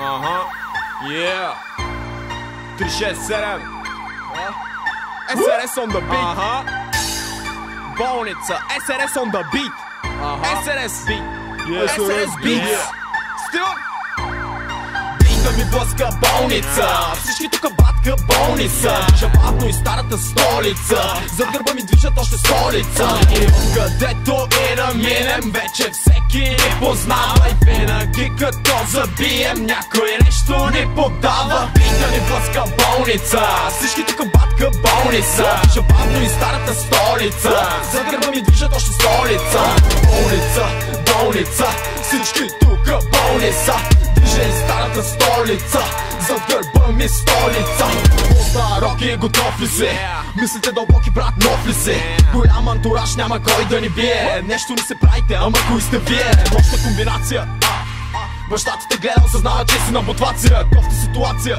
Yeah. 367. SRS on the beat. Болница. SRS on the beat. SRS beat. SRS beat. Still. Бита ми блъска болница. Всички тука батка болница. Движа бавно и старата столица. Зад гърба ми движат още столица. И където и да минем, вече всеки ни познава. И винаги като забием, някой нещо ни подава. Бита ми блъска болница. Всички тука батка болница. Движа бавно и старата столица. Зад гърба ми движат още столица. Болница, болница. Всички тука болница. Движа и старата столица. Зад гърба ми столица. По-староки, готов ли си? Мислите дълбоки, брат, нов ли си? Голям антураж, няма кой да ни бие. Нещо не се правите, ама кой сте вие? Нощна комбинация. Бащата те гледа, осъзнава, че си на мотивация. Кофта ситуация.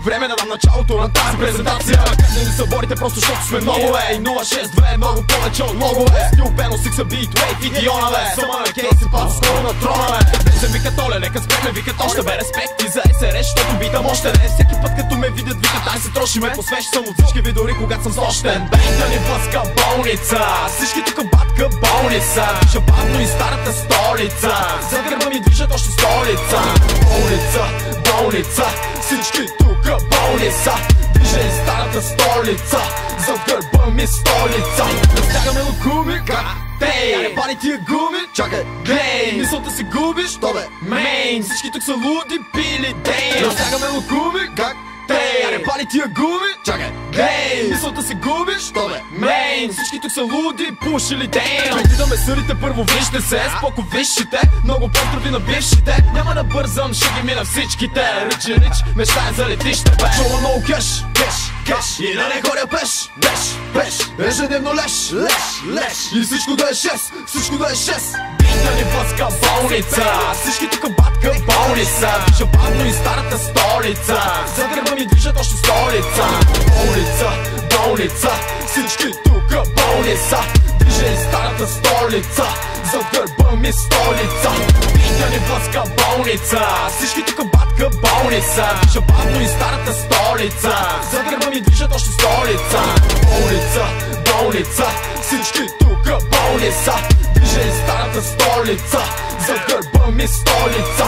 Време да дам началото на тази презентация. Как да ни съборите, просто защото сме много и 062 е много повече от многове. Стил пено, сикса, бит, вейт, идионове. Сама на кейси, пас, скоро на тронове. Влезем, викат оле, нека спреме, викат още бе. Респекти за SRS, защото битам още не. Всеки път като ме видят, викат ай се трошиме. Посвещ съм от всички ви, дори когато съм сощен. Бейта ни блъска болница. Всички тука батка болница. Движа бавно и старата столица. Зад гърба ми движат още столица. Болница, болница. Всички тука болница. Движа и старата столица. Зад гърба ми столица. Разтягаме лукуми, как тей. Я не пали тия гуми, чакай, глей. Мисълта си губиш, то бе, мейн. Всички тук са луди, пили дей. Разтягаме лукуми, как тей. Я не пали тия гуми, чакай, глей. Мисълта си губиш, то бе, мейн. Всички тук са луди, пушили дей. Преди да ме съдите, първо вижте се. Споко висшите, много поздрави на бившите. Няма да бързам, ще ги мина всичките. Рич и рич, мечтая за летище, бе. Чува много кеш, кеш, кеш. И да не ходя пеш, пеш, пеш. Ежедневно леш, леш, леш. И всичко да е 6, всичко да е 6. Бита ни блъска болница. Всички тука батка болница. Движа бавно и старата столица. Зад гърба ми движат още столица. Болница, болница. Всички тука болница. Движа и старата столица. Зад гърба ми столица. Бита ни блъска болница. Всички тука батка болница. Движа бавно и старата столица. Зад гърба ми движат още столица. Болница, болница. Всички тука болница. Движа и старата столица. Зад гърба ми столица.